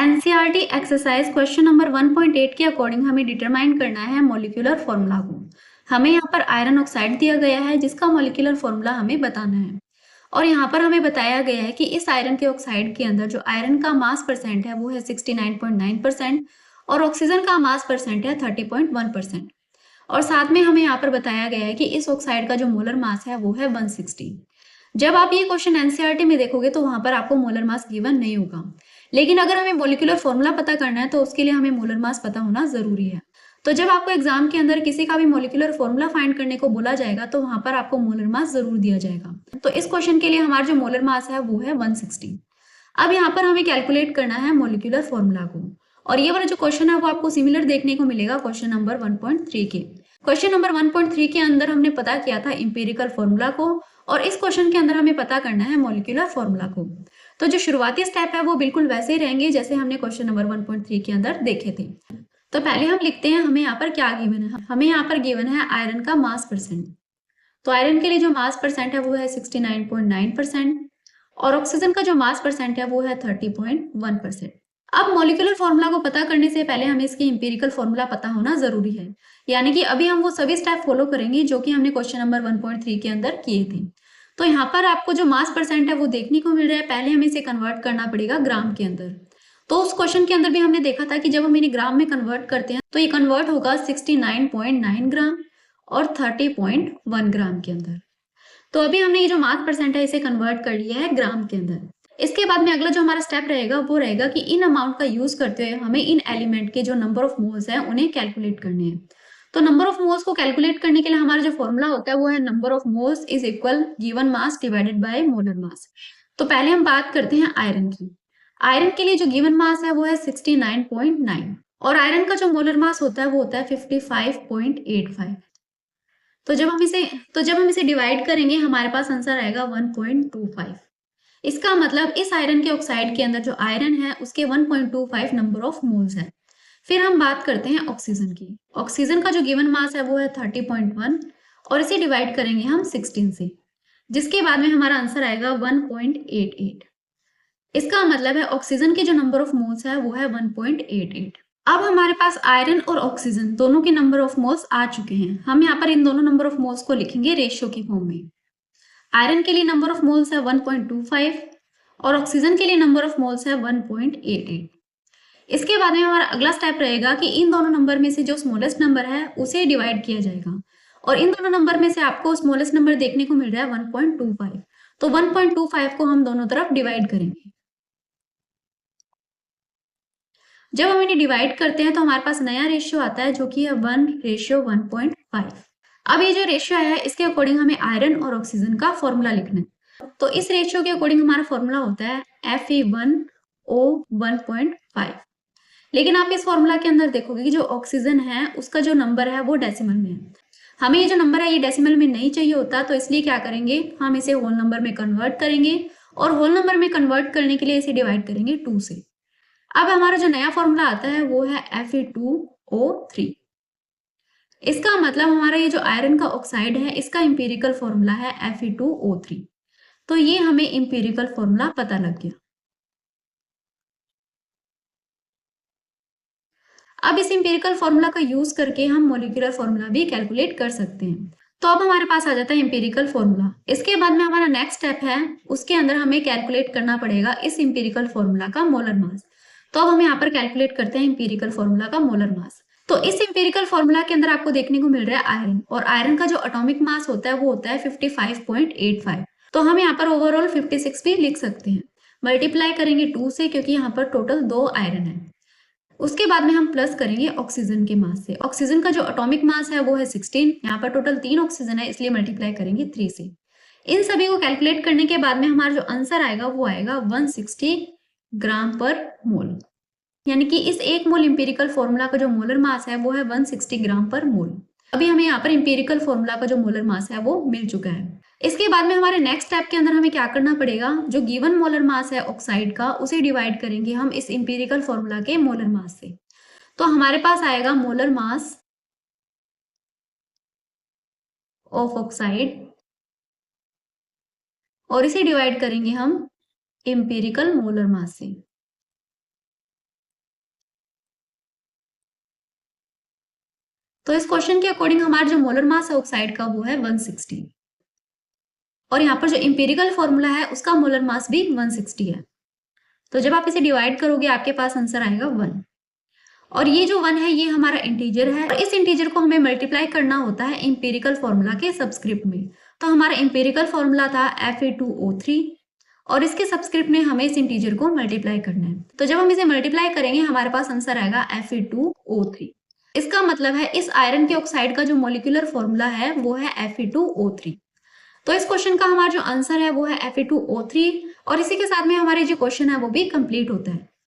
NCERT exercise question number 1.8 के according हमें determine करना है मॉलिक्यूलर फॉर्मूला को। हमें यहाँ पर आयरन ऑक्साइड दिया गया है जिसका मॉलिक्यूलर फॉर्मूला हमें बताना है और यहाँ पर हमें बताया गया है कि इस आयरन के ऑक्साइड के अंदर जो आयरन का मास परसेंट है वो है 69.9% और ऑक्सीजन का मास परसेंट है 30.1%। और साथ में हमें यहाँ पर बताया गया है कि इस ऑक्साइड का जो मोलर मास है वो है 160। जब आप ये क्वेश्चन एनसीईआरटी में देखोगे तो वहां पर आपको मोलर मास गिवन नहीं होगा, लेकिन अगर हमें मॉलिक्यूलर फॉर्मूला पता करना है तो उसके लिए हमें मोलर मास पता होना जरूरी है। तो जब आपको एग्जाम के अंदर किसी का भी मॉलिक्यूलर फॉर्मूला फाइंड करने को बोला जाएगा तो वहां पर आपको मोलर मास जरूर दिया जाएगा। तो इस क्वेश्चन के लिए हमारा जो मोलर मास है वो है 160। अब यहाँ पर हमें कैलकुलेट करना है मॉलिक्यूलर फॉर्मूला को, और ये वाला जो क्वेश्चन है वो आपको सिमिलर देखने को मिलेगा क्वेश्चन नंबर 1.3 के। क्वेश्चन नंबर 1.3 के अंदर हमने पता किया था इंपेरिकल फॉर्मूला को, और इस क्वेश्चन के अंदर हमें पता करना है मॉलिक्यूलर फॉर्मूला को। तो जो शुरुआती स्टेप है वो बिल्कुल वैसे ही रहेंगे जैसे हमने क्वेश्चन नंबर 1.3 के अंदर देखे थे। तो पहले हम लिखते हैं हमें यहाँ पर क्या गिवन है। हमें यहाँ पर गिवन है आयरन का मास परसेंट। तो आयरन के लिए जो मास परसेंट है वो है 69.9% और ऑक्सीजन का जो मास परसेंट है वो है 30.1%। अब मॉलिक्यूलर फॉर्मूला को पता करने से पहले हमें इसकी इंपेरिकल फॉर्मूला पता होना जरूरी है, यानी कि अभी हम वो सभी स्टेप फॉलो करेंगे जो कि हमने क्वेश्चन नंबर 1.3 के अंदर किए थे। तो यहाँ पर आपको जो मास परसेंट है वो देखने को मिल रहा है, पहले हमें इसे कन्वर्ट करना पड़ेगा ग्राम के अंदर। तो उस क्वेश्चन के अंदर भी हमने देखा था कि जब हम इन्हें ग्राम में कन्वर्ट करते हैं तो ये कन्वर्ट होगा 69.9 ग्राम और 30.1 ग्राम के अंदर। तो अभी हमने ये जो मास परसेंट है इसे कन्वर्ट कर लिया है ग्राम के अंदर। इसके बाद में अगला जो हमारा स्टेप रहेगा वो रहेगा कि इन अमाउंट का यूज करते हुए हमें इन एलिमेंट के जो नंबर ऑफ मोल्स है उन्हें कैलकुलेट करने हैं। तो नंबर ऑफ मोल्स को कैलकुलेट करने के लिए हमारा जो फॉर्मूला होता है वो है number of moles is equal given mass divided by molar mass. तो पहले हम बात करते हैं आयरन की। आयरन के लिए जो गिवन मास है वो है 69.9 और आयरन का जो मोलर मास होता है वो होता है 55.85। तो जब हम इसे डिवाइड करेंगे हमारे पास आंसर आएगा 1.25। इसका मतलब इस आयरन के ऑक्साइड के अंदर जो आयरन है उसके 1.25 नंबर ऑफ मोल्स है। फिर हम बात करते हैं ऑक्सीजन की। ऑक्सीजन का जो गिवन मास है वो है 30.1 और इसे डिवाइड करेंगे हम 16 से, जिसके बाद में हमारा आंसर आएगा 1.88। इसका मतलब है ऑक्सीजन के जो नंबर ऑफ मोल्स है वो है 1.88। अब हमारे पास आयरन और ऑक्सीजन दोनों के नंबर ऑफ मोल्स आ चुके हैं। हम यहाँ पर इन दोनों नंबर ऑफ मोल्स को लिखेंगे रेशियो की फॉर्म में। आयरन के लिए नंबर ऑफ मोल्स है 1.25 और ऑक्सीजन के लिए नंबर ऑफ मोल्स है 1.88। इसके बाद में हमारा अगला स्टेप रहेगा कि इन दोनों नंबर में से जो स्मॉलेस्ट नंबर है उसे डिवाइड किया जाएगा, और इन दोनों नंबर में से आपको स्मॉलेस्ट नंबर देखने को मिल रहा है 1.25। तो 1.25 को हम दोनों तरफ डिवाइड करेंगे। जब हम इन्हें डिवाइड करते हैं तो हमारे पास नया रेशियो आता है जो कि है 1:1.5। अब ये जो रेशियो आया है इसके अकॉर्डिंग हमें आयरन और ऑक्सीजन का फॉर्मूला लिखना है। तो इस रेशियो के अकॉर्डिंग हमारा फॉर्मूला होता है Fe1O1.5। लेकिन आप इस फॉर्मूला के अंदर देखोगे कि जो ऑक्सीजन है उसका जो नंबर है वो डेसिमल में है। हमें ये जो नंबर है ये डेसिमल में नहीं चाहिए होता, तो इसलिए क्या करेंगे हम इसे होल नंबर में कन्वर्ट करेंगे, और होल नंबर में कन्वर्ट करने के लिए इसे डिवाइड करेंगे 2 से। अब हमारा जो नया फॉर्मूला आता है वो है Fe2O3। इसका मतलब हमारा ये जो आयरन का ऑक्साइड है इसका इंपीरिकल फॉर्मूला है Fe2O3। तो ये हमें इंपीरिकल फॉर्मूला पता लग गया। अब इस इंपीरिकल फॉर्मूला का यूज करके हम मॉलिक्यूलर फॉर्मूला भी कैलकुलेट कर सकते हैं। तो अब हमारे पास आ जाता है इंपीरिकल फॉर्मूला। इसके बाद में हमारा नेक्स्ट स्टेप है उसके अंदर हमें कैलकुलेट करना पड़ेगा इस इंपीरिकल फॉर्मूला का मोलर मास। तो अब हम यहाँ पर कैलकुलेट करते हैं इंपीरिकल फॉर्मूला का मोलर मास। तो इस इंपीरिकल फॉर्मूला के अंदर आपको देखने को मिल रहा है आयरन, और आयरन का जो एटॉमिक मास होता है वो होता है 55.85। तो हम यहाँ पर ओवरऑल 56 भी लिख सकते हैं। मल्टीप्लाई करेंगे 2 से क्योंकि यहाँ पर टोटल 2 आयरन है। उसके बाद में हम प्लस करेंगे ऑक्सीजन के मास से। ऑक्सीजन का जो एटॉमिक मास है वो है 16। यहाँ पर टोटल 3 ऑक्सीजन है इसलिए मल्टीप्लाई करेंगे 3 से। इन सभी को कैलकुलेट करने के बाद में हमारा जो आंसर आएगा वो आएगा 160 ग्राम पर मोल, यानी कि इस एक मोल इंपीरिकल फॉर्मूला का जो मोलर मास है वो है 160 ग्राम पर मोल। अभी हमें यहाँ पर इंपीरिकल फॉर्मूला का जो मोलर मास है वो मिल चुका है। इसके बाद में हमारे नेक्स्ट स्टेप के अंदर हमें क्या करना पड़ेगा, जो गिवन मोलर मास है ऑक्साइड का उसे डिवाइड करेंगे हम इस इंपीरिकल फॉर्मूला के मोलर मास से। तो हमारे पास आएगा मोलर मास ऑफ ऑक्साइड और इसे डिवाइड करेंगे हम इंपीरिकल मोलर मास से। तो इस क्वेश्चन के अकॉर्डिंग हमारा जो मोलर मास है ऑक्साइड का वो है 160 और यहाँ पर जो इंपेरिकल फॉर्मूला है उसका मोलर मास भी 160 है। तो जब आप इसे डिवाइड करोगे आपके पास आंसर आएगा 1 और ये जो 1 है ये हमारा इंटीजर है और इस इंटीजर को हमें मल्टीप्लाई करना होता है इंपेरिकल फॉर्मूला के सबस्क्रिप्ट में। तो हमारा इंपेरिकल फॉर्मूला था Fe2O3 और इसके सबस्क्रिप्ट में हमें इस इंटीजर को मल्टीप्लाई करना है। तो जब हम इसे मल्टीप्लाई करेंगे हमारे पास आंसर आएगा Fe2O3। इसका मतलब है इस आयरन के ऑक्साइड का जो मॉलिक्यूलर फॉर्मूला है वो है Fe2O3। तो इस क्वेश्चन का हमारा जो आंसर है वो है Fe2O3 और इसी के साथ में हमारे जो क्वेश्चन है वो भी कंप्लीट होता है।